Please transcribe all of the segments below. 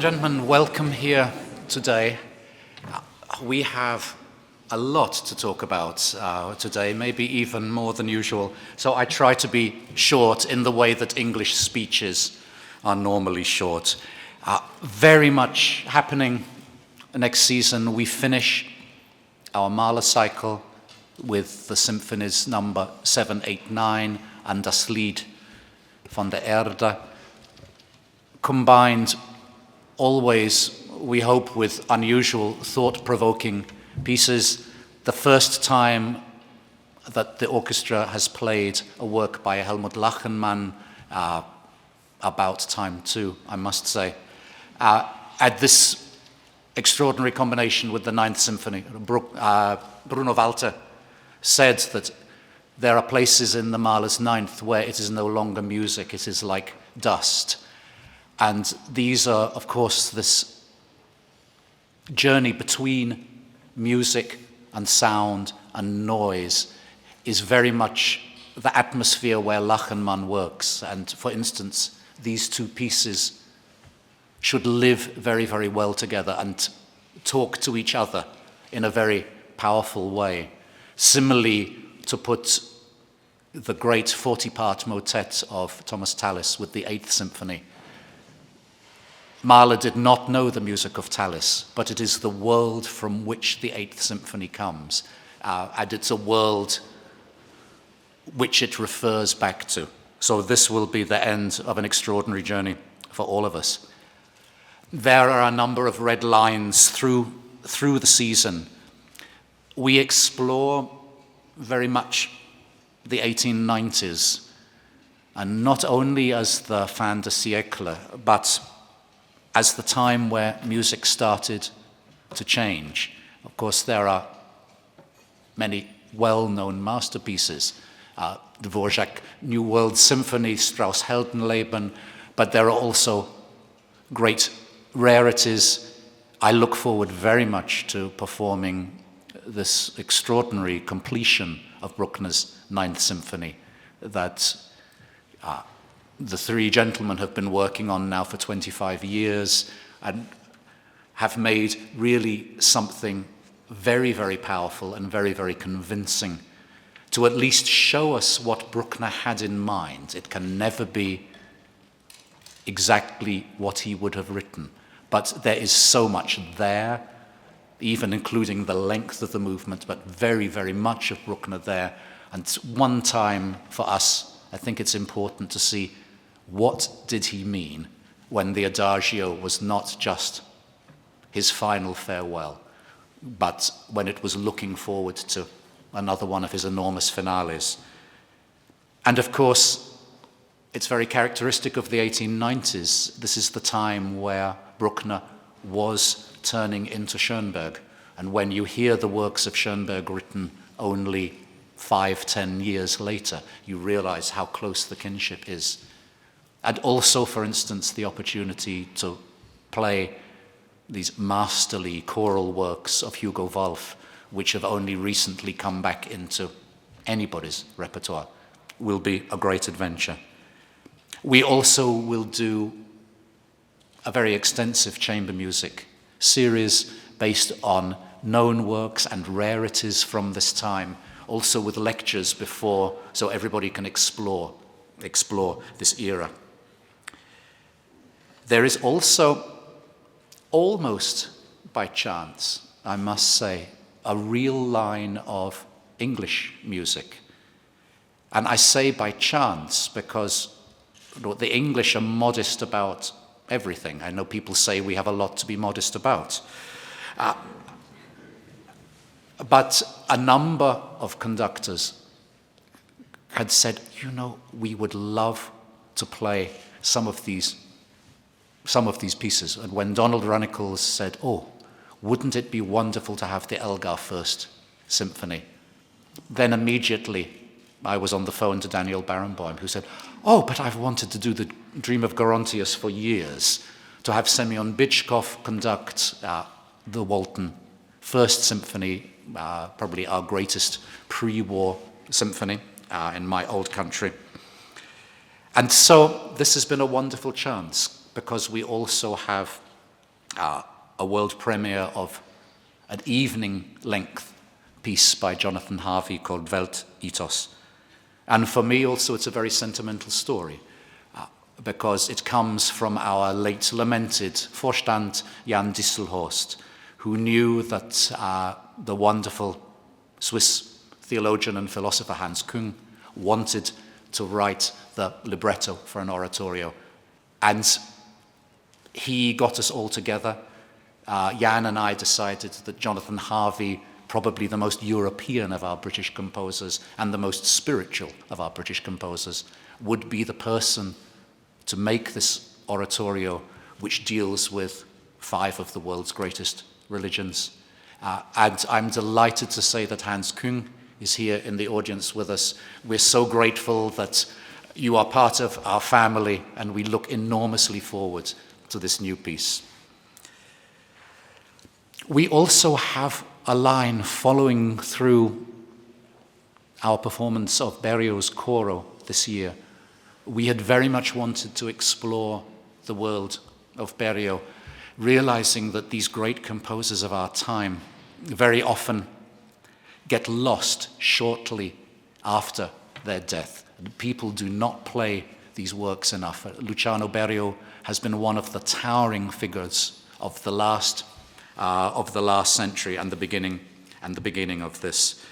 gentlemen, welcome here today. We have a lot to talk about today, maybe even more than usual. So I try to be short in the way that English speeches are normally short. Very much happening next season. We finish our Mahler cycle with the symphonies number 7, 8, 9 and Das Lied von der Erde, combined always, we hope, with unusual, thought-provoking pieces. The first time that the orchestra has played a work by Helmut Lachenmann, about time too, I must say. At this extraordinary combination with the Ninth Symphony, Bruno Walter said that there are places in the Mahler's Ninth where it is no longer music, it is like dust. And these are, of course, this journey between music and sound and noise is very much the atmosphere where Lachenmann works. And for instance, these two pieces should live very, very well together and talk to each other in a very powerful way. Similarly, to put the great 40-part motet of Thomas Tallis with the Eighth Symphony. Mahler did not know the music of Tallis, but it is the world from which the Eighth Symphony comes, and it's a world which it refers back to. So this will be the end of an extraordinary journey for all of us. There are a number of red lines through the season. We explore very much the 1890s, and not only as the fin de siècle, but as the time where music started to change. Of course, there are many well-known masterpieces, the Dvorak New World Symphony, Strauss Heldenleben, but there are also great rarities. I look forward very much to performing this extraordinary completion of Bruckner's Ninth Symphony that the three gentlemen have been working on now for 25 years and have made really something very, very powerful and very, very convincing to at least show us what Bruckner had in mind. It can never be exactly what he would have written, but there is so much there, even including the length of the movement, but very, very much of Bruckner there. And one time for us, I think it's important to see what did he mean when the Adagio was not just his final farewell, but when it was looking forward to another one of his enormous finales. And of course, it's very characteristic of the 1890s. This is the time where Bruckner was turning into Schoenberg. And when you hear the works of Schoenberg written only 5-10 years later, you realize how close the kinship is. And also, for instance, the opportunity to play these masterly choral works of Hugo Wolf, which have only recently come back into anybody's repertoire, will be a great adventure. We also will do a very extensive chamber music series based on known works and rarities from this time, also with lectures before, so everybody can explore this era. There is also, almost by chance, I must say, a real line of English music. And I say by chance because the English are modest about everything. I know people say we have a lot to be modest about. But a number of conductors had said, we would love to play some of these pieces. And when Donald Runnicles said, wouldn't it be wonderful to have the Elgar First Symphony? Then immediately I was on the phone to Daniel Barenboim, who said, but I've wanted to do the Dream of Gerontius for years, to have Semyon Bychkov conduct the Walton First Symphony, probably our greatest pre-war symphony in my old country. And so this has been a wonderful chance, because we also have a world premiere of an evening-length piece by Jonathan Harvey called Weltethos. And for me also it's a very sentimental story because it comes from our late lamented Vorstand Jan Distelhorst, who knew that the wonderful Swiss theologian and philosopher Hans Küng wanted to write the libretto for an oratorio. And he got us all together. Jan and I decided that Jonathan Harvey, probably the most European of our British composers and the most spiritual of our British composers, would be the person to make this oratorio which deals with 5 of the world's greatest religions. And I'm delighted to say that Hans Küng is here in the audience with us. We're so grateful that you are part of our family, and we look enormously forward to this new piece. We also have a line following through our performance of Berio's Coro this year. We had very much wanted to explore the world of Berio, realizing that these great composers of our time very often get lost shortly after their death. People do not play these works enough. Luciano Berio has been one of the towering figures of the last century and the beginning of this.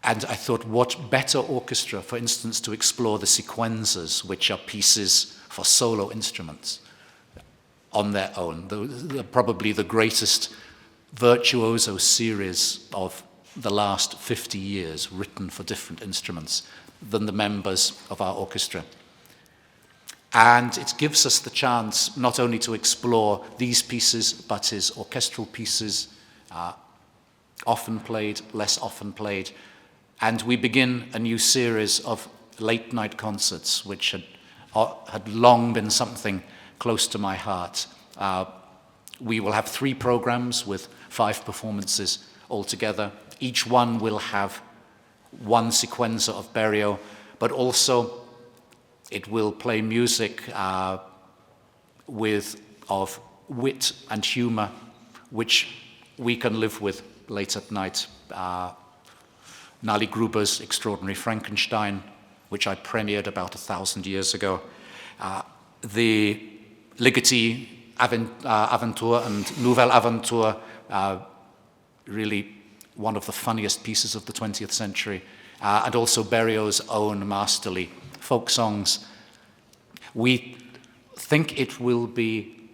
And I thought, what better orchestra, for instance, to explore the sequenzas, which are pieces for solo instruments on their own. Probably the greatest virtuoso series of the last 50 years written for different instruments than the members of our orchestra. And it gives us the chance not only to explore these pieces, but his orchestral pieces, often played, less often played. And we begin a new series of late night concerts, which had long been something close to my heart. We will have 3 programs with 5 performances altogether. Each one will have one sequenza of Berio, but also it will play music of wit and humor, which we can live with late at night. Nali Gruber's Extraordinary Frankenstein, which I premiered about 1,000 years ago. The Ligeti Aventur and Nouvelle Aventur, really one of the funniest pieces of the 20th century, and also Berio's own masterly folk songs. We think it will be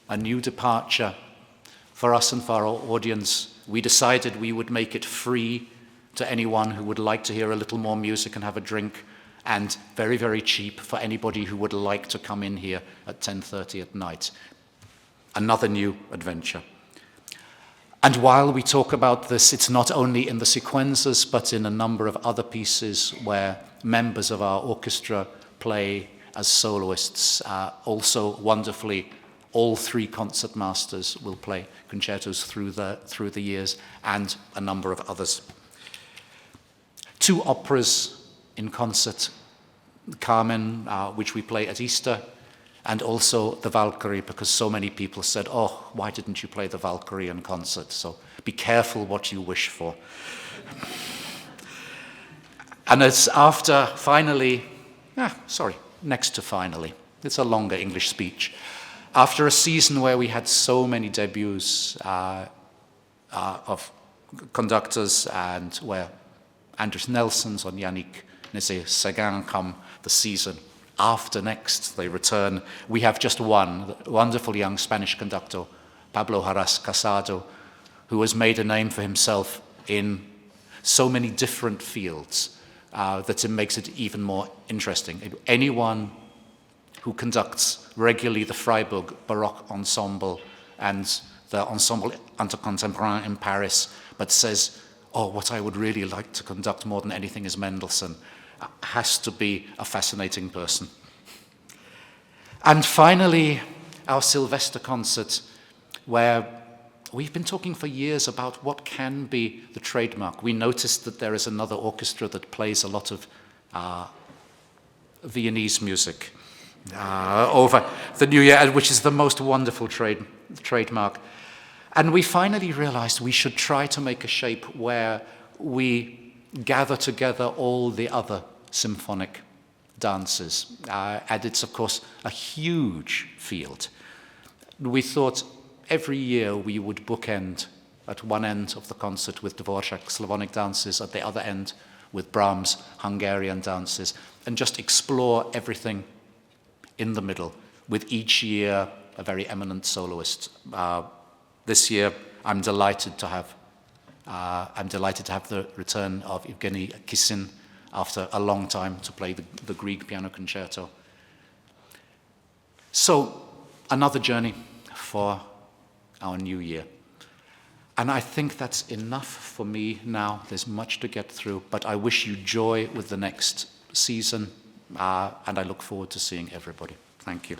a new departure for us and for our audience. We decided we would make it free to anyone who would like to hear a little more music and have a drink, and very, very cheap for anybody who would like to come in here at 10:30 at night. Another new adventure. And while we talk about this, it's not only in the sequenzas, but in a number of other pieces where members of our orchestra play as soloists. Also wonderfully, all 3 concertmasters will play concertos through the years, and a number of others. 2 operas in concert, Carmen, which we play at Easter, and also the Valkyrie, because so many people said, oh, why didn't you play the Valkyrie in concert? So be careful what you wish for. And it's after finally, next to finally, it's a longer English speech. After a season where we had so many debuts of conductors, and where Andres Nelson's on Yannick Nézet-Séguin come the season after next, they return. We have just one, the wonderful young Spanish conductor, Pablo Haras Casado, who has made a name for himself in so many different fields that it makes it even more interesting. Anyone who conducts regularly the Freiburg Baroque Ensemble and the Ensemble Intercontemporain in Paris, but says, oh, what I would really like to conduct more than anything is Mendelssohn, has to be a fascinating person. And finally, our Sylvester concert, where we've been talking for years about what can be the trademark. We noticed that there is another orchestra that plays a lot of Viennese music. over the new year, which is the most wonderful trademark. And we finally realized we should try to make a shape where we gather together all the other symphonic dances. And it's, of course, a huge field. We thought every year we would bookend at one end of the concert with Dvorak Slavonic dances, at the other end with Brahms Hungarian dances, and just explore everything in the middle, with each year a very eminent soloist. This year, I'm delighted to have the return of Evgeny Kissin after a long time to play the Grieg piano concerto. So, another journey for our new year. And I think that's enough for me now. There's much to get through, but I wish you joy with the next season, and I look forward to seeing everybody. Thank you.